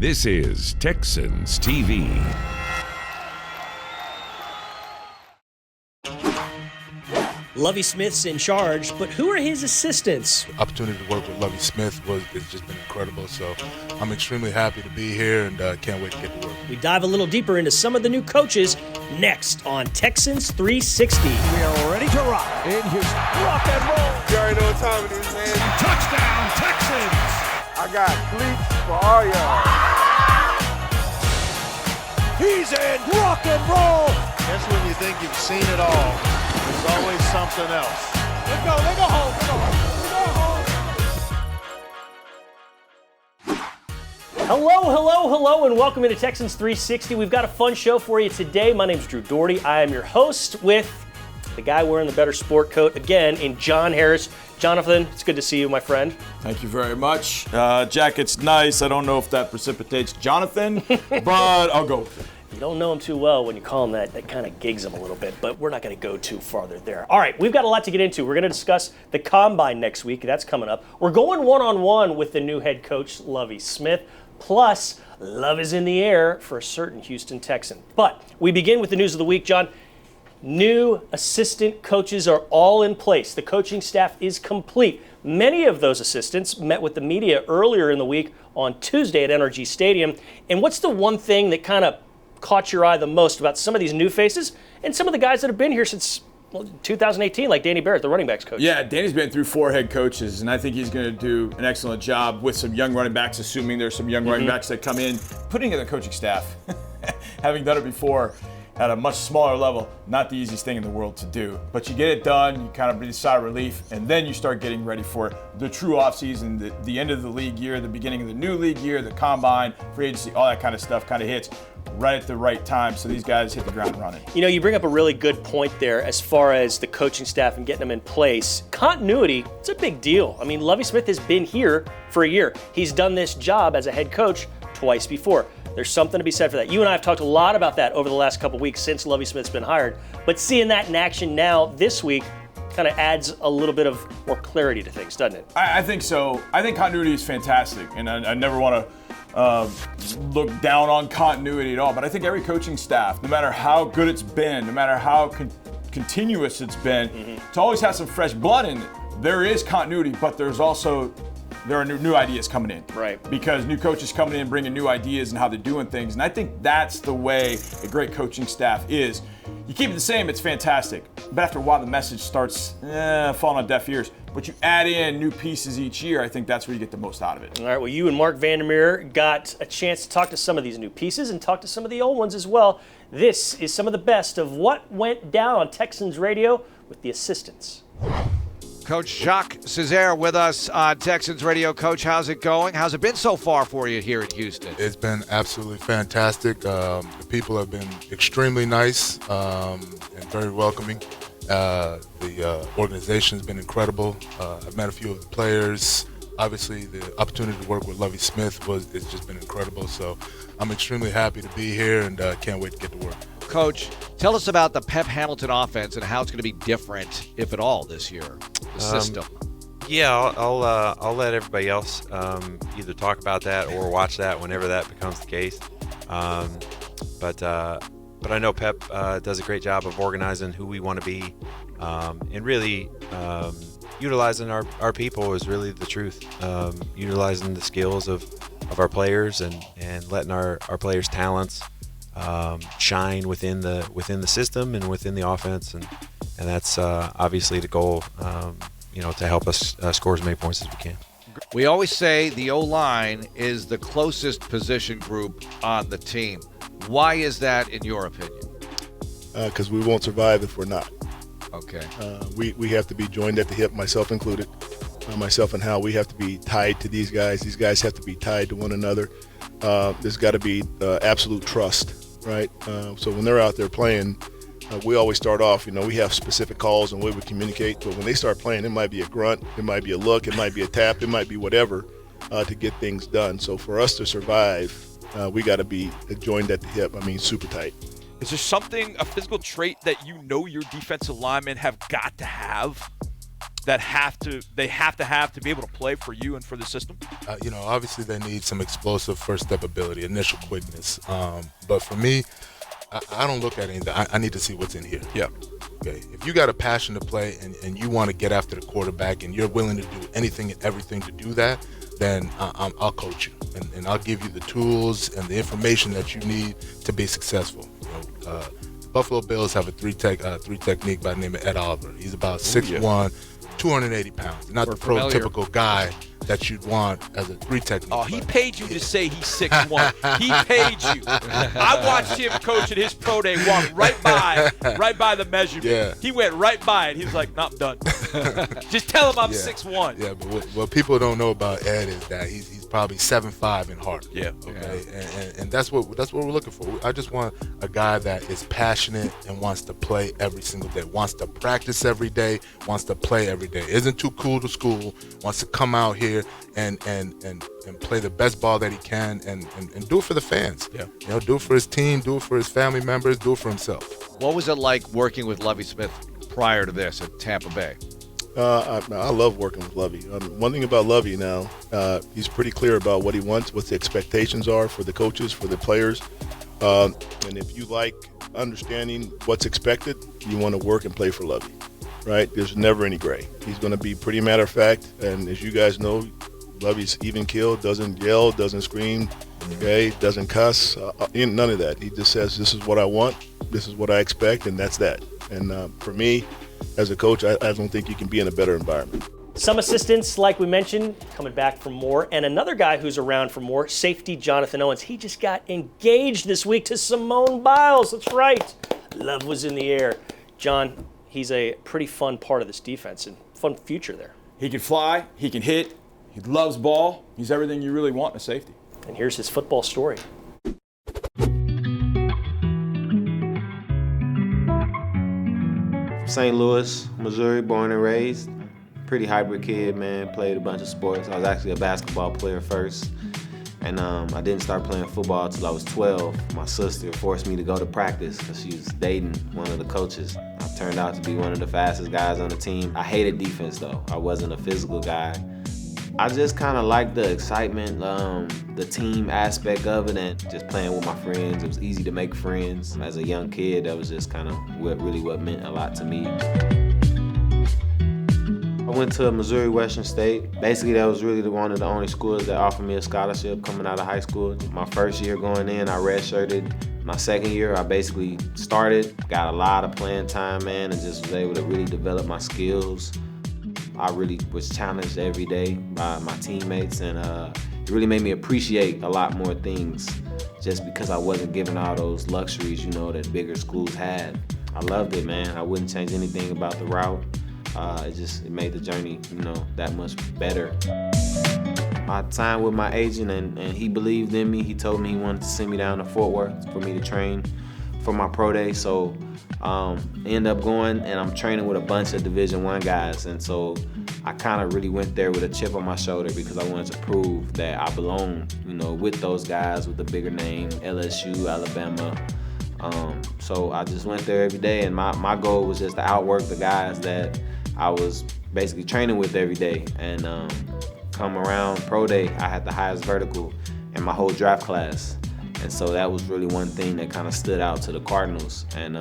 This is Texans TV. Lovie Smith's in charge, but who are his assistants? The opportunity to work with Lovie Smith has just been incredible. So I'm extremely happy to be here and can't wait to get to work. We dive a little deeper into some of the new coaches next on Texans 360. We are ready to rock in Houston. Rock and roll. You already know what time it is, man. Touchdown, Texans. I got cleats for all y'all. He's in. Rock and roll. That's when you think you've seen it all. There's always something else. Let's go. They go home. They go home. Hello, and welcome into Texans 360. We've got a fun show for you today. My name's Drew Doherty. I am your host with the guy wearing the better sport coat again in John Harris. Jonathan, it's good to see you, my friend. Thank you very much. Jacket's nice. I don't know if that precipitates Jonathan, but I'll go with it. You don't know him too well when you call him that. That kind of gigs him a little bit, but we're not going to go too farther there. All right, we've got a lot to get into. We're going to discuss the Combine next week. That's coming up. We're going one-on-one with the new head coach, Lovie Smith. Plus, love is in the air for a certain Houston Texan. But we begin with the news of the week, John. New assistant coaches are all in place. The coaching staff is complete. Many of those assistants met with the media earlier in the week on Tuesday at NRG Stadium. And what's the one thing that kind of caught your eye the most about some of these new faces and some of the guys that have been here since 2018, like Danny Barrett, the running backs coach? Yeah, Danny's been through 4 head coaches, and I think he's going to do an excellent job with some young running backs, assuming there's some young running backs that come in. Putting in the coaching staff, having done it before at a much smaller level, not the easiest thing in the world to do. But you get it done, you kind of breathe a sigh of relief, and then you start getting ready for the true offseason, the end of the league year, the beginning of the new league year, the combine, free agency, all that kind of stuff kind of hits right at the right time, so these guys hit the ground running. You know, you bring up a really good point there as far as the coaching staff and getting them in place. Continuity, it's a big deal. I mean, Lovie Smith has been here for a year. He's done this job as a head coach twice before. There's something to be said for that. You and I have talked a lot about that over the last couple weeks since Lovie Smith's been hired. But seeing that in action now this week kind of adds a little bit of more clarity to things, doesn't it? I think so. I think continuity is fantastic, and I never want to look down on continuity at all. But I think every coaching staff, no matter how good it's been, no matter how continuous it's been, to always have some fresh blood in it. There is continuity, but there are new ideas coming in. Right. Because new coaches coming in, bringing new ideas and how they're doing things. And I think that's the way a great coaching staff is. You keep it the same, it's fantastic. But after a while, the message starts falling on deaf ears. But you add in new pieces each year, I think that's where you get the most out of it. All right, well, you and Mark Vandermeer got a chance to talk to some of these new pieces and talk to some of the old ones as well. This is some of the best of what went down on Texans radio with the assistants. Coach Jacques Césaire with us on Texans Radio. Coach, how's it going? How's it been so far for you here in Houston? It's been absolutely fantastic. The people have been extremely nice and very welcoming. The organization's been incredible. I've met a few of the players. Obviously, the opportunity to work with Lovie Smith has just been incredible. So I'm extremely happy to be here and can't wait to get to work. Coach, tell us about the Pep Hamilton offense and how it's going to be different, if at all, this year, the system. Yeah, I'll let everybody else either talk about that or watch that whenever that becomes the case. But I know Pep does a great job of organizing who we want to be, and really utilizing our people is really the truth. Utilizing the skills of our players and letting our players' talents shine within the system and within the offense, and that's obviously the goal. To help us score as many points as we can. We always say the O-line is the closest position group on the team. Why is that, in your opinion? Because we won't survive if we're not. Okay. We have to be joined at the hip, myself included. Myself and Hal, we have to be tied to these guys. These guys have to be tied to one another. There's got to be absolute trust, right? So when they're out there playing, we always start off, we have specific calls and way we communicate, but when they start playing, it might be a grunt, it might be a look, it might be a tap, it might be whatever to get things done. So for us to survive, we got to be joined at the hip, super tight. Is there a physical trait that your defensive linemen have got to have? that they have to be able to play for you and for the system? Obviously they need some explosive first step ability, initial quickness. But for me, I don't look at anything. I need to see what's in here. Yeah. Okay. If you got a passion to play and you want to get after the quarterback and you're willing to do anything and everything to do that, then I'll coach you and I'll give you the tools and the information that you need to be successful. Buffalo Bills have a three technique by the name of Ed Oliver. He's about 6'1", 280 pounds. Not the prototypical guy that you'd want as a three technique. Oh, he paid you to say he's 6'1". He paid you. I watched him coach at his pro day, walk right by the measurement. Yeah. He went right by it. He was like, "No, I'm done." Just tell him I'm 6'1". Yeah, but what people don't know about Ed is that he's probably 7'5" in heart. Yeah. Okay. And that's what we're looking for. I just want a guy that is passionate and wants to play every single day, wants to practice every day, wants to play every day. Isn't too cool to school, wants to come out here and play the best ball that he can and do it for the fans. Yeah. Do it for his team, do it for his family members, do it for himself. What was it like working with Lovie Smith prior to this at Tampa Bay? I love working with Lovie. One thing about Lovie now, he's pretty clear about what he wants, what the expectations are for the coaches, for the players. And if you like understanding what's expected, you want to work and play for Lovie. Right? There's never any gray. He's going to be pretty matter of fact. And as you guys know, Lovie's even keeled, doesn't yell, doesn't scream, okay, doesn't cuss, none of that. He just says, this is what I want, this is what I expect, and that's that. And for me, as a coach, I don't think you can be in a better environment. Some assistants, like we mentioned, coming back for more. And another guy who's around for more, safety Jonathan Owens. He just got engaged this week to Simone Biles. That's right. Love was in the air. John, he's a pretty fun part of this defense and fun future there. He can fly, he can hit, he loves ball. He's everything you really want in a safety. And here's his football story. St. Louis, Missouri, born and raised. Pretty hybrid kid, man. Played a bunch of sports. I was actually a basketball player first. And I didn't start playing football until I was 12. My sister forced me to go to practice because she was dating one of the coaches. I turned out to be one of the fastest guys on the team. I hated defense, though. I wasn't a physical guy. I just kind of liked the excitement, the team aspect of it, and just playing with my friends. It was easy to make friends. As a young kid, that was just kind of what meant a lot to me. I went to Missouri Western State. Basically, that was really one of the only schools that offered me a scholarship coming out of high school. My first year going in, I redshirted. My second year, I basically started, got a lot of playing time, man, and just was able to really develop my skills. I really was challenged every day by my teammates, and it really made me appreciate a lot more things just because I wasn't given all those luxuries, that bigger schools had. I loved it, man. I wouldn't change anything about the route. It made the journey, that much better. I signed with my agent, and he believed in me. He told me he wanted to send me down to Fort Worth for me to train for my pro day. So end up going, and I'm training with a bunch of Division I guys. And so I kind of really went there with a chip on my shoulder because I wanted to prove that I belonged, with those guys with the bigger name, LSU, Alabama. So I just went there every day, and my goal was just to outwork the guys that I was basically training with every day. And come around pro day, I had the highest vertical in my whole draft class. And so that was really one thing that kind of stood out to the Cardinals. And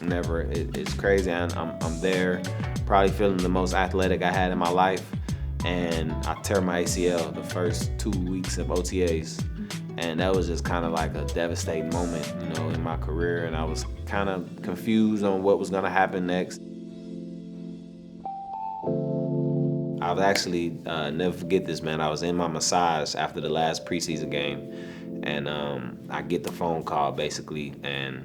it's crazy. I'm there, probably feeling the most athletic I had in my life. And I tear my ACL the first 2 weeks of OTAs. And that was just kind of like a devastating moment, in my career. And I was kind of confused on what was going to happen next. I'll actually never forget this, man. I was in my massage after the last preseason game, and I get the phone call, basically, and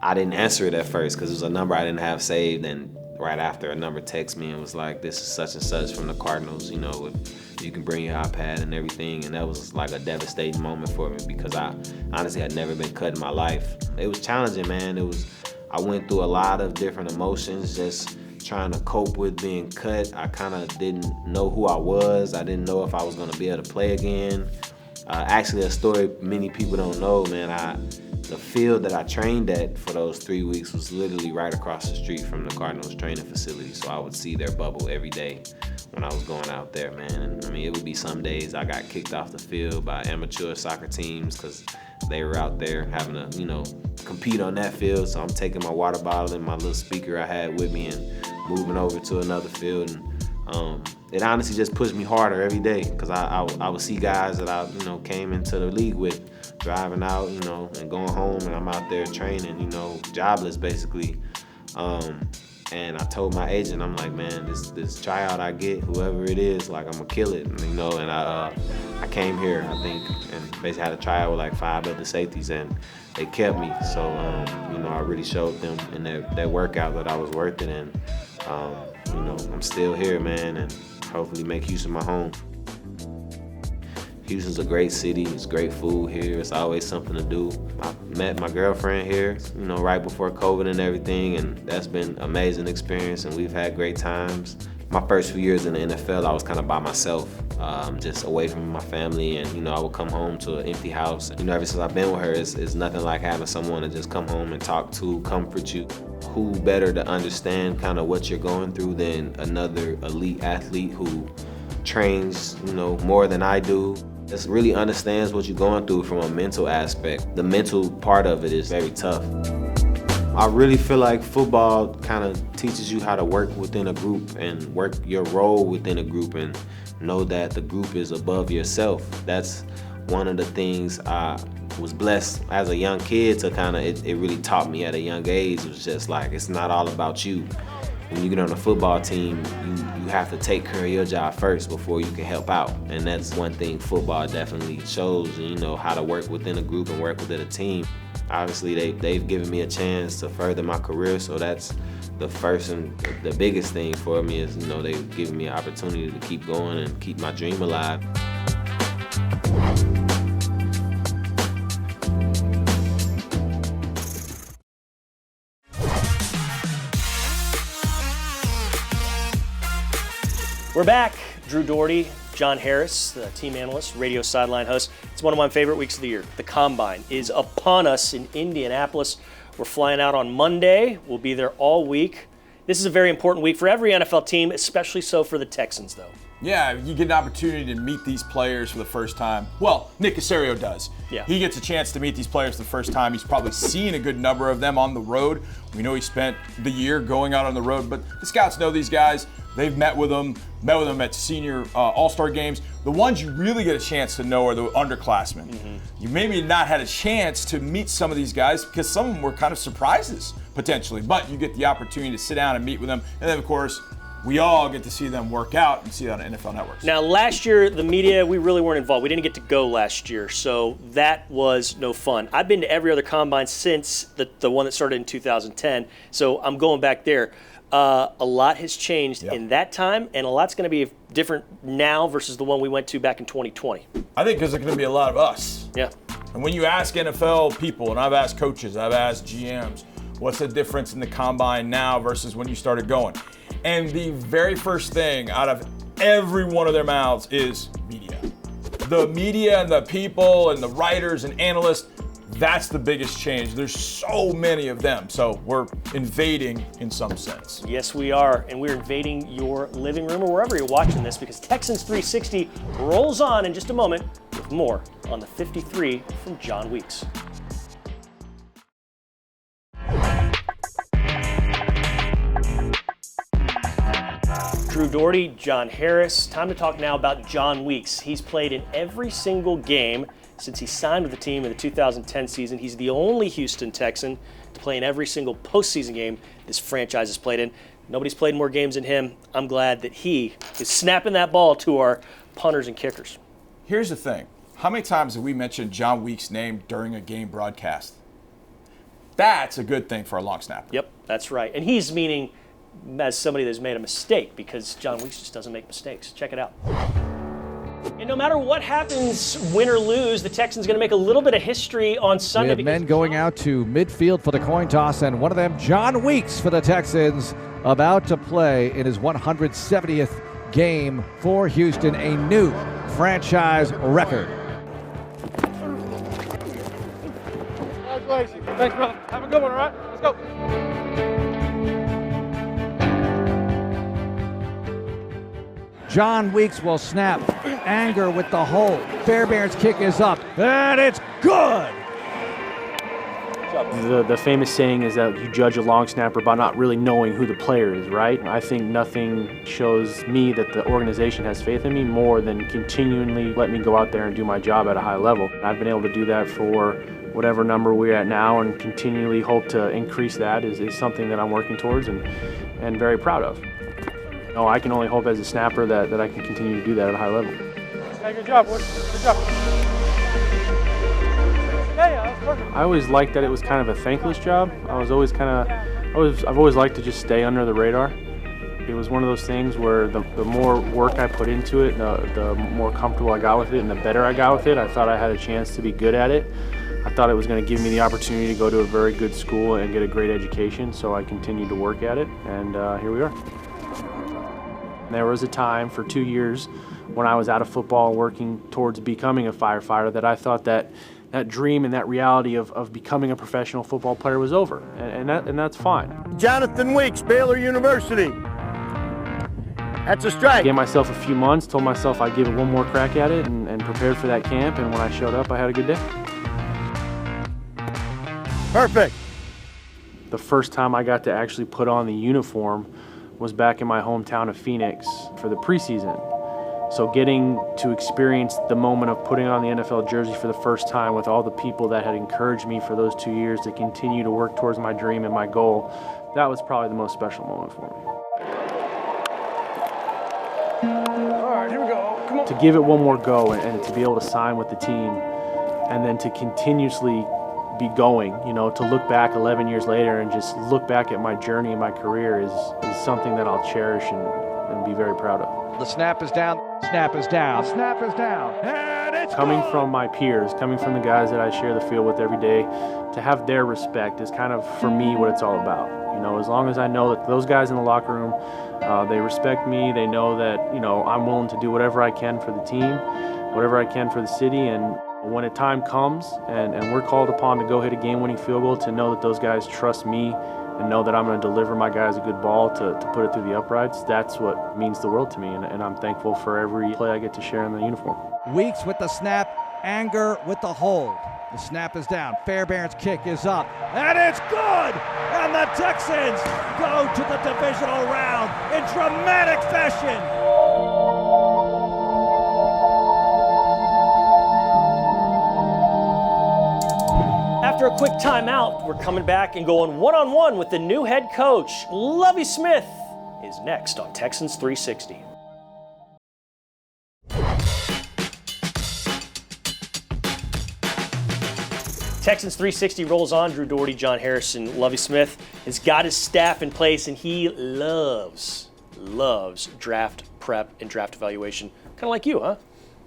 I didn't answer it at first because it was a number I didn't have saved, and right after, a number texted me and was like, "This is such and such from the Cardinals, if you can bring your iPad and everything." And that was like a devastating moment for me because I honestly had never been cut in my life. It was challenging, man. I went through a lot of different emotions, just trying to cope with being cut. I kind of didn't know who I was. I didn't know if I was going to be able to play again. Actually, a story many people don't know, man. the field that I trained at for those 3 weeks was literally right across the street from the Cardinals training facility. So I would see their bubble every day when I was going out there, man. And I mean, it would be some days I got kicked off the field by amateur soccer teams because they were out there having to, you know, compete on that field. So I'm taking my water bottle and my little speaker I had with me and moving over to another field. And it honestly just pushed me harder every day because I would see guys that I, you know, came into the league with driving out, you know, and going home, and I'm out there training, you know, jobless basically. And I told my agent, I'm like, man, this tryout I get, whoever it is, like, I'm gonna kill it, you know. And I came here, I think, and basically had a tryout with like 5 other safeties, and they kept me. So, you know, I really showed them in that workout that I was worth it, and you know, I'm still here, man, and hopefully make Houston my home. Houston's a great city. It's great food here. It's always something to do. I met my girlfriend here, you know, right before COVID and everything, and that's been an amazing experience, and we've had great times. My first few years in the NFL, I was kind of by myself, just away from my family, and, you know, I would come home to an empty house. You know, ever since I've been with her, it's nothing like having someone to just come home and talk to, comfort you. Who better to understand kind of what you're going through than another elite athlete who trains, you know, more than I do. Just really understands what you're going through from a mental aspect. The mental part of it is very tough. I really feel like football kind of teaches you how to work within a group and work your role within a group and know that the group is above yourself. That's one of the things I was blessed as a young kid to kind of, it really taught me at a young age. It was just like, it's not all about you. When you get on a football team, you have to take care of your job first before you can help out. And that's one thing football definitely shows, you know, how to work within a group and work within a team. Obviously, they've given me a chance to further my career, so that's the first and the biggest thing for me is, you know, they've given me an opportunity to keep going and keep my dream alive. We're back. Drew Doherty, John Harris, the team analyst, radio sideline host. It's one of my favorite weeks of the year. The Combine is upon us in Indianapolis. We're flying out on Monday. We'll be there all week. This is a very important week for every NFL team, especially so for the Texans, though. Yeah, you get an opportunity to meet these players for the first time. Well, Nick Caserio does. Yeah. He gets a chance to meet these players for the first time. He's probably seen a good number of them on the road. We know he spent the year going out on the road, but the scouts know these guys. They've met with them at senior all-star games. The ones you really get a chance to know are the underclassmen. Mm-hmm. You maybe not had a chance to meet some of these guys because some of them were kind of surprises, potentially, but you get the opportunity to sit down and meet with them. And then, of course, we all get to see them work out and see that on NFL Networks. Now, last year, the media, we really weren't involved. We didn't get to go last year, so that was no fun. I've been to every other combine since the one that started in 2010, so I'm going back there. A lot has changed in that time, and a lot's going to be different now versus the one we went to back in 2020. I think because there's going to be a lot of us. Yeah. And when you ask NFL people, and I've asked coaches, I've asked GMs, what's the difference in the combine now versus when you started going? And the very first thing out of every one of their mouths is media. The media and the people and the writers and analysts, that's the biggest change. There's so many of them, so we're invading in some sense. Yes, we are, and we're invading your living room or wherever you're watching this because Texans 360 rolls on in just a moment with more on the 53 from Jon Weeks. Drew Doherty, John Harris. Time to talk now about Jon Weeks. He's played in every single game since he signed with the team in the 2010 season. He's the only Houston Texan to play in every single postseason game this franchise has played in. Nobody's played more games than him. I'm glad that he is snapping that ball to our punters and kickers. Here's the thing. How many times have we mentioned Jon Weeks' name during a game broadcast? That's a good thing for a long snapper. Yep, that's right. And he's meaning as somebody that's made a mistake because Jon Weeks just doesn't make mistakes. Check it out. And no matter what happens, win or lose, the Texans going to make a little bit of history on Sunday. We have men going out to midfield for the coin toss, and one of them, Jon Weeks for the Texans, about to play in his 170th game for Houston, a new franchise record. Congratulations. Thanks, brother. Have a good one, all right? Let's go. Jon Weeks will snap. Anger with the hold. Fairbairn's kick is up, and it's good. The famous saying is that you judge a long snapper by not really knowing who the player is, right? I think nothing shows me that the organization has faith in me more than continually let me go out there and do my job at a high level. I've been able to do that for whatever number we're at now, and continually hope to increase that is something that I'm working towards and very proud of. No, I can only hope as a snapper that I can continue to do that at a high level. Hey, good job, boy. Good job. Yeah, that's perfect. I always liked that it was kind of a thankless job. I've always liked to just stay under the radar. It was one of those things where the more work I put into it, the more comfortable I got with it and the better I got with it. I thought I had a chance to be good at it. I thought it was going to give me the opportunity to go to a very good school and get a great education, so I continued to work at it, and here we are. There was a time for 2 years when I was out of football working towards becoming a firefighter that I thought that dream and that reality of becoming a professional football player was over, and that's fine. Jonathan Weeks, Baylor University. That's a strike. Gave myself a few months, told myself I'd give it one more crack at it, and prepared for that camp, and when I showed up, I had a good day. Perfect. The first time I got to actually put on the uniform was back in my hometown of Phoenix for the preseason. So getting to experience the moment of putting on the NFL jersey for the first time with all the people that had encouraged me for those 2 years to continue to work towards my dream and my goal, that was probably the most special moment for me. All right, here we go. Come on. To give it one more go and to be able to sign with the team and then to continuously be going, to look back 11 years later and just look back at my journey and my career is something that I'll cherish and be very proud of. The snap is down, snap is down, snap is down, and it's coming from my peers, coming from the guys that I share the field with every day, to have their respect is kind of, for me, what it's all about. As long as I know that those guys in the locker room, they respect me, they know that, I'm willing to do whatever I can for the team, whatever I can for the city, and when a time comes and we're called upon to go hit a game-winning field goal, to know that those guys trust me and know that I'm going to deliver my guys a good ball to put it through the uprights, that's what means the world to me, and I'm thankful for every play I get to share in the uniform. Weeks with the snap, Anger with the hold. The snap is down, Fairbairn's kick is up, and it's good! And the Texans go to the divisional round in dramatic fashion! After a quick timeout, we're coming back and going one-on-one with the new head coach. Lovie Smith is next on Texans 360. Texans 360 rolls on. Drew Doherty, John Harrison, Lovie Smith has got his staff in place, and he loves draft prep and draft evaluation. Kind of like you, huh?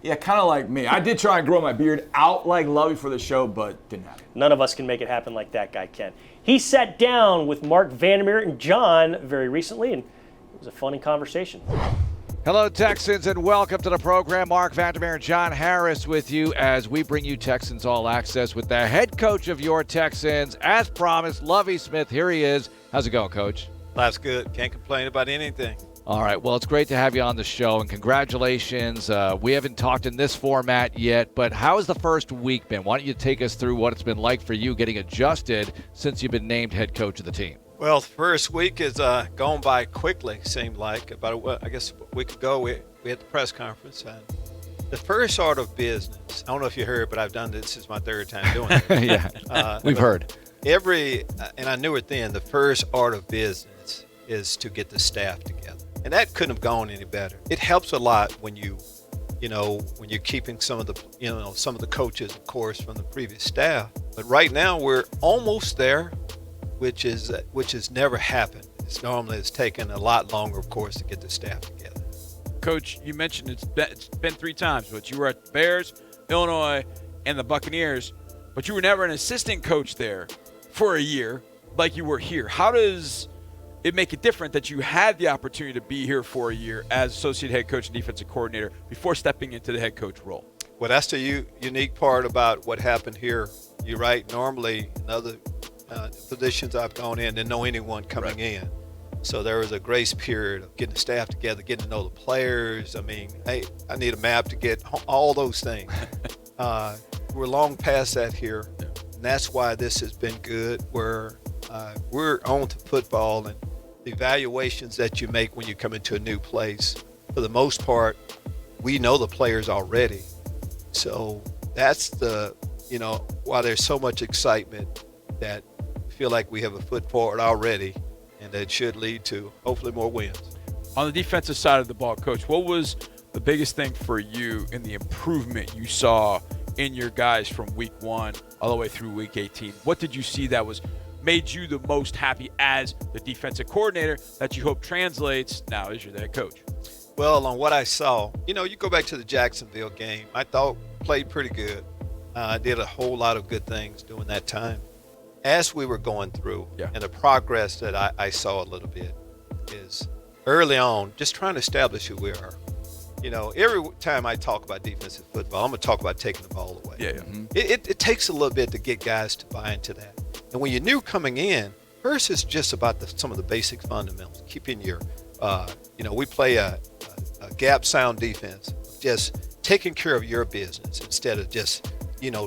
Yeah, kind of like me. I did try and grow my beard out like Lovie for the show, but didn't happen. None of us can make it happen like that guy can. He sat down with Mark Vandermeer and John very recently, and it was a funny conversation. Hello, Texans, and welcome to the program. Mark Vandermeer and John Harris with you as we bring you Texans All Access with the head coach of your Texans. As promised, Lovie Smith. Here he is. How's it going, Coach? Life's good. Can't complain about anything. All right, well, it's great to have you on the show, and congratulations. We haven't talked in this format yet, but how has the first week been? Why don't you take us through what it's been like for you getting adjusted since you've been named head coach of the team? Well, the first week is gone by quickly, seemed like. About a week ago, we had the press conference. And the first order of business, I don't know if you heard, but I've done this is my third time doing it. Yeah, we've heard. And I knew it then, the first order of business is to get the staff together. And that couldn't have gone any better. It helps a lot when you're keeping some of the coaches, of course, from the previous staff. But right now we're almost there, which has never happened. It's taken a lot longer, of course, to get the staff together. Coach, you mentioned it's been 3 times, but you were at the Bears, Illinois, and the Buccaneers, but you were never an assistant coach there for a year like you were here. How does it make it different that you had the opportunity to be here for a year as associate head coach and defensive coordinator before stepping into the head coach role? Well, that's the unique part about what happened here You're right. Normally, in other positions I've gone in, didn't know anyone coming in. So there was a grace period of getting the staff together, getting to know the players. I mean, hey, I need a map to get all those things. We're long past that here, and that's why this has been good. We're on to football, and the evaluations that you make when you come into a new place, for the most part, we know the players already. So that's why there's so much excitement that we feel like we have a foot forward already, and that should lead to hopefully more wins. On the defensive side of the ball, Coach, what was the biggest thing for you in the improvement you saw in your guys from week 1 all the way through week 18? What did you see that made you the most happy as the defensive coordinator that you hope translates now as you're the head coach? Well, on what I saw, you go back to the Jacksonville game, I thought played pretty good. Did a whole lot of good things during that time. As we were going through, and the progress that I saw a little bit is early on, just trying to establish who we are. Every time I talk about defensive football, I'm going to talk about taking the ball away. It takes a little bit to get guys to buy into that. And when you're new coming in, first it's just about some of the basic fundamentals. Keeping your, we play a gap sound defense, just taking care of your business instead of just,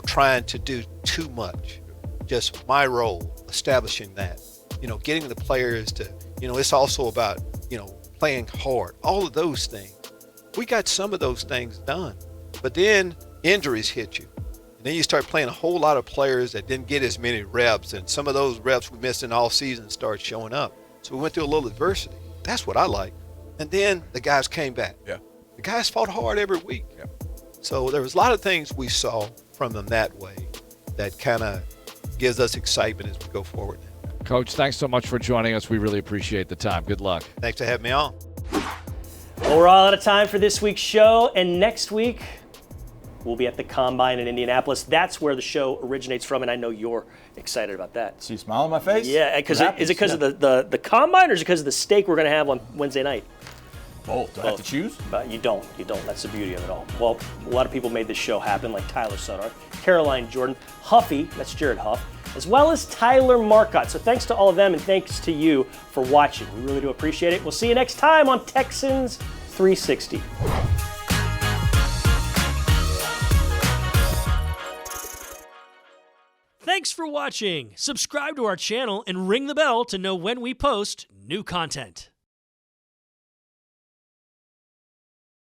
trying to do too much. Just my role, establishing that, getting the players to, it's also about, playing hard, all of those things. We got some of those things done, but then injuries hit you. And then you start playing a whole lot of players that didn't get as many reps, and some of those reps we missed in all season start showing up. So we went through a little adversity. That's what I like. And then the guys came back. Yeah. The guys fought hard every week. Yeah. So there was a lot of things we saw from them that way that kind of gives us excitement as we go forward now. Coach, thanks so much for joining us. We really appreciate the time. Good luck. Thanks for having me on. Well, we're all out of time for this week's show, and next week we'll be at the Combine in Indianapolis. That's where the show originates from, and I know you're excited about that. See a smile on my face? Yeah, because is it because of the Combine, or is it because of the steak we're going to have on Wednesday night? Both. Do I have to choose? You don't. That's the beauty of it all. Well, a lot of people made this show happen, like Tyler Sudar, Caroline Jordan, Huffy, that's Jared Huff, as well as Tyler Marcotte. So thanks to all of them, and thanks to you for watching. We really do appreciate it. We'll see you next time on Texans 360. Thanks for watching. Subscribe to our channel and ring the bell to know when we post new content.